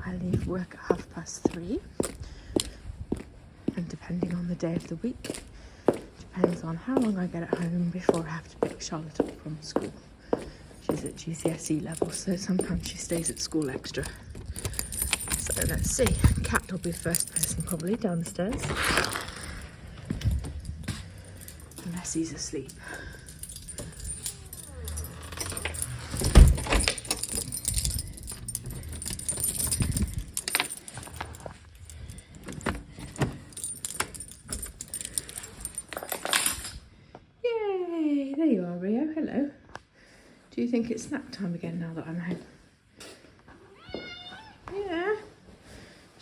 I leave work at 3:30, and depending on the day of the week, depends on how long I get at home before I have to pick Charlotte up from school. She's at GCSE level, so sometimes she stays at school extra. So let's see. Cat will be the first person probably down the stairs, unless he's asleep. Yay! There you are, Rio. Hello. Do you think it's snack time again now that I'm home? Yeah.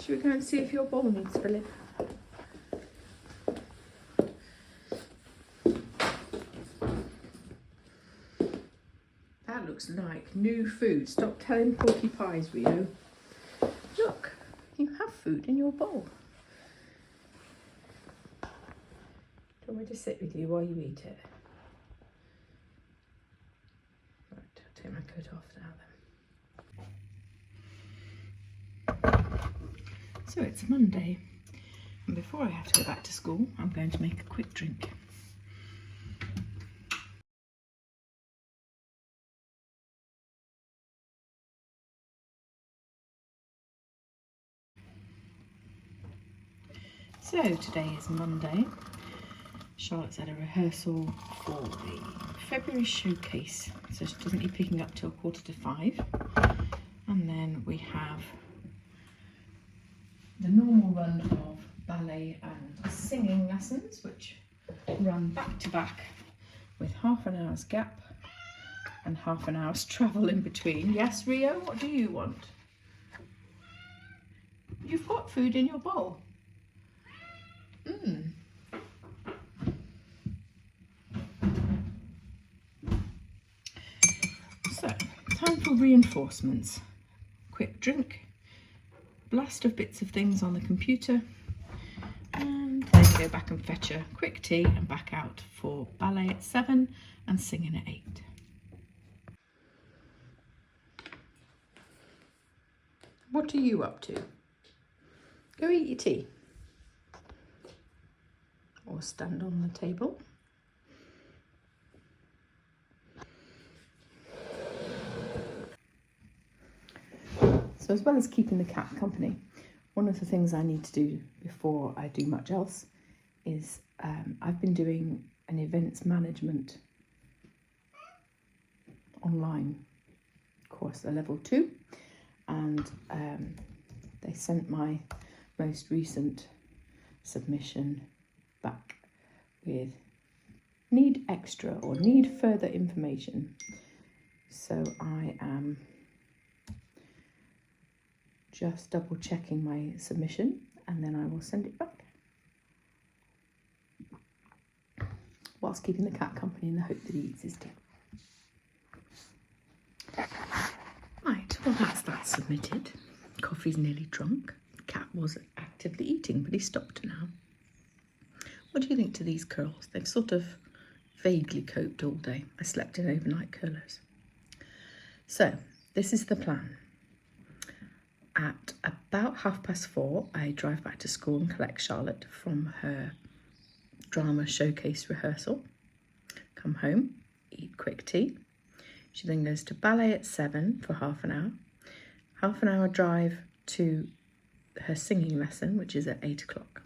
Should we go and see if your bowl needs filling? That looks like new food. Stop telling porky pies, Rio. Look, you have food in your bowl. Do you want me to sit with you while you eat it? Right, I'll take my coat off now then. So it's Monday, and before I have to go back to school, I'm going to make a quick drink. So today is Monday. Charlotte's had a rehearsal for the February showcase, so she doesn't need picking up till 4:45. And then we have the normal run of ballet and singing lessons, which run back to back with half an hour's gap and half an hour's travel in between. Yes, Rio, what do you want? You've got food in your bowl. So, time for reinforcements. Quick drink, blast of bits of things on the computer, and then go back and fetch a quick tea and back out for ballet at 7 and singing at 8. What are you up to? Go eat your tea. Or stand on the table. So as well as keeping the cat company, one of the things I need to do before I do much else is I've been doing an events management online course, a level 2, and they sent my most recent submission back with need extra or need further information. So I am just double checking my submission and then I will send it back, whilst keeping the cat company in the hope that he eats his dinner. Right, well that's that submitted. Coffee's nearly drunk. The cat was actively eating, but he stopped now. What do you think to these curls? They've sort of vaguely coped all day. I slept in overnight curlers. So this is the plan. At about 4:30, I drive back to school and collect Charlotte from her drama showcase rehearsal. Come home, eat quick tea. She then goes to ballet at 7 for half an hour. Half an hour drive to her singing lesson, which is at 8 o'clock.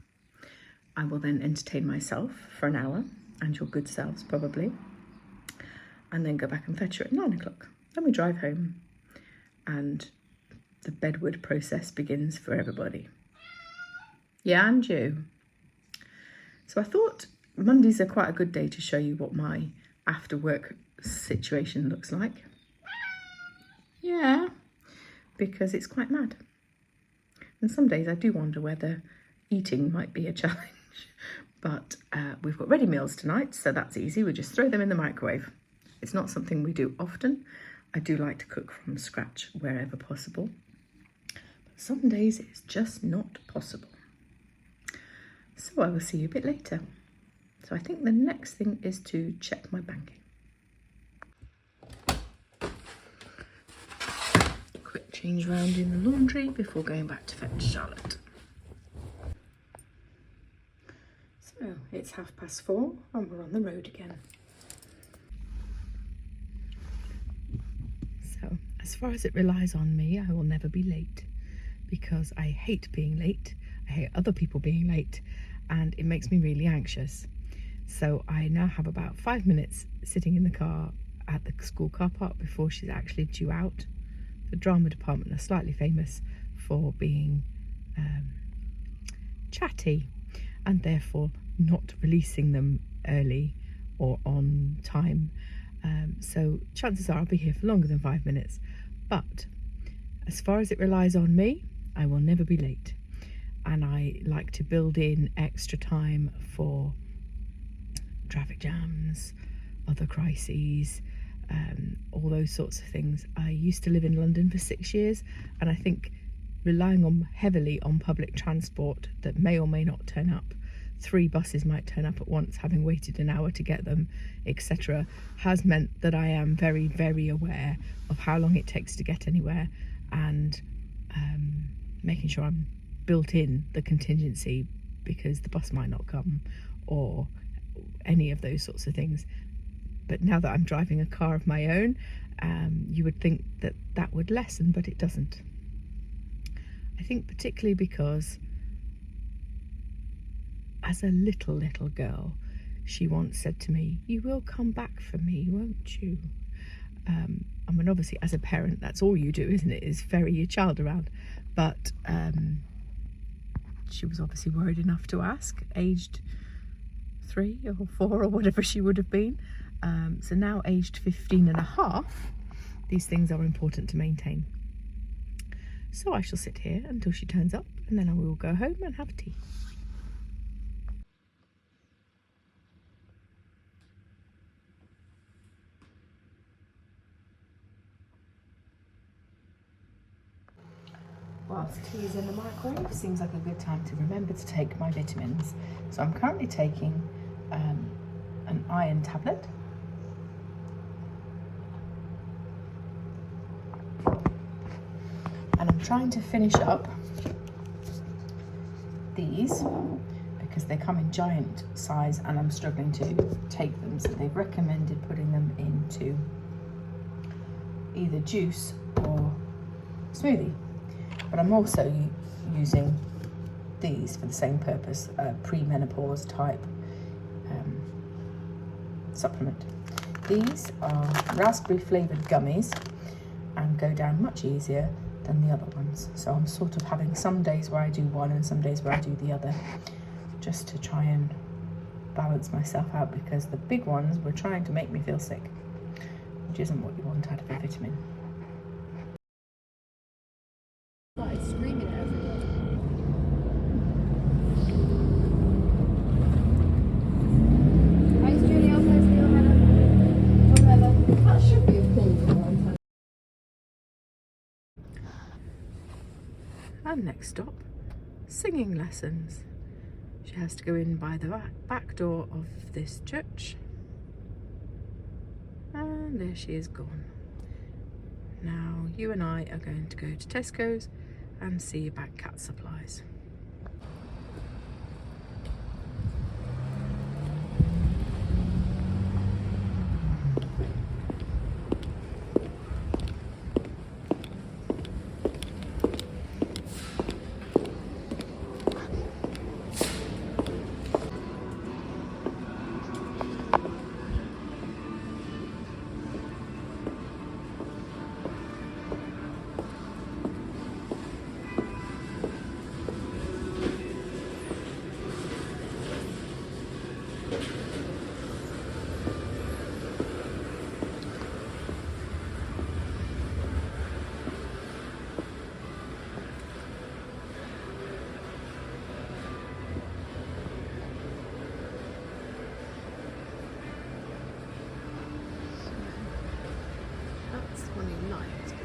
I will then entertain myself for an hour, and your good selves probably, and then go back and fetch her at 9 o'clock. Then we drive home, and the bedward process begins for everybody. Yeah, and you. So I thought Mondays are quite a good day to show you what my after work situation looks like. Yeah, because it's quite mad. And some days I do wonder whether eating might be a challenge. But we've got ready meals tonight, so that's easy. We just throw them in the microwave. It's not something we do often. I do like to cook from scratch wherever possible. But some days it's just not possible. So I will see you a bit later. So I think the next thing is to check my banking. Quick change round in the laundry before going back to fetch Charlotte. So it's 4:30 and we're on the road again. So as far as it relies on me, I will never be late, because I hate being late. I hate other people being late, and it makes me really anxious. So I now have about 5 minutes sitting in the car at the school car park before she's actually due out. The drama department are slightly famous for being chatty, and therefore not releasing them early or on time. So chances are I'll be here for longer than 5 minutes. But as far as it relies on me, I will never be late. And I like to build in extra time for traffic jams, other crises, all those sorts of things. I used to live in London for 6 years, and I think relying heavily on public transport that may or may not turn up, 3 buses might turn up at once, having waited an hour to get them, etc., has meant that I am very, very aware of how long it takes to get anywhere, and making sure I'm built in the contingency because the bus might not come or any of those sorts of things. But now that I'm driving a car of my own, you would think that that would lessen, but it doesn't. I think particularly because as a little girl, she once said to me, "You will come back for me, won't you?" I mean, obviously as a parent, that's all you do, isn't it, is ferry your child around. But she was obviously worried enough to ask, aged 3 or 4 or whatever she would have been. So now aged 15 and a half, these things are important to maintain. So I shall sit here until she turns up, and then I will go home and have tea. Whilst tea is in the microwave, seems like a good time to remember to take my vitamins. So I'm currently taking an iron tablet. And I'm trying to finish up these because they come in giant size and I'm struggling to take them. So they've recommended putting them into either juice or smoothie. But I'm also using these for the same purpose, pre-menopause type supplement. These are raspberry flavoured gummies and go down much easier than the other ones. So I'm sort of having some days where I do one and some days where I do the other, just to try and balance myself out, because the big ones were trying to make me feel sick, which isn't what you want out of a vitamin. Screaming at everyone. Hi, Studio, whatever. That should be a thing. And next stop, singing lessons. She has to go in by the back door of this church. And there she is gone. Now you and I are going to go to Tesco's and see about cat supplies.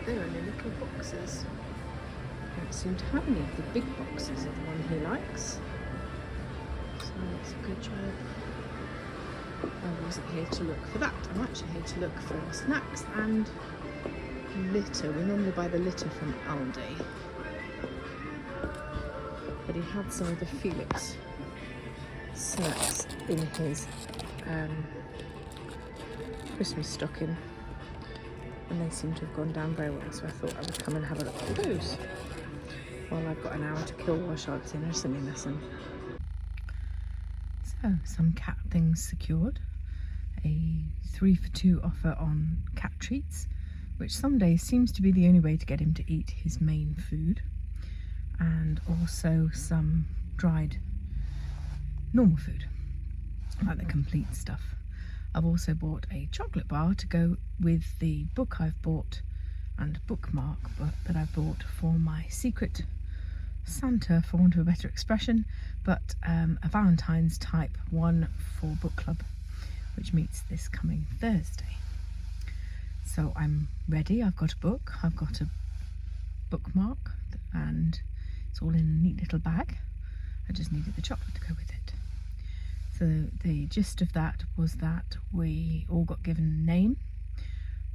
They're only little boxes. I don't seem to have any of the big boxes of the one he likes. So it's a good job. I wasn't here to look for that. I'm actually here to look for snacks and litter. We normally buy the litter from Aldi. But he had some of the Felix snacks in his Christmas stocking, and they seem to have gone down very well, so I thought I would come and have a look at those while I've got an hour to kill while Charlotte's in her swimming lesson. So, some cat things secured. A 3 for 2 offer on cat treats, which some days seems to be the only way to get him to eat his main food, and also some dried normal food, like the complete stuff. I've also bought a chocolate bar to go with the book I've bought and bookmark book that I bought for my secret Santa, for want of a better expression, but a Valentine's type one for book club, which meets this coming Thursday. So I'm ready. I've got a book, I've got a bookmark, and it's all in a neat little bag. I just needed the chocolate to go with it. So the gist of that was that we all got given a name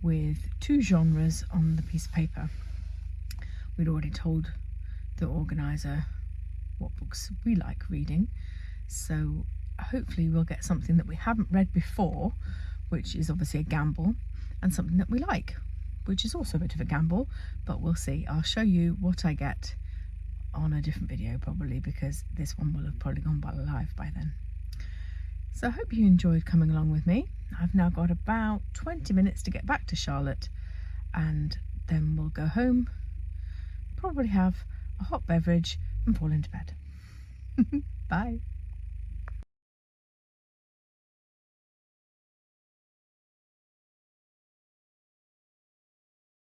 with 2 genres on the piece of paper. We'd already told the organiser what books we like reading, so hopefully we'll get something that we haven't read before, which is obviously a gamble, and something that we like, which is also a bit of a gamble, but we'll see. I'll show you what I get on a different video probably, because this one will have probably gone by live by then. So I hope you enjoyed coming along with me. I've now got about 20 minutes to get back to Charlotte, and then we'll go home, probably have a hot beverage and fall into bed. Bye.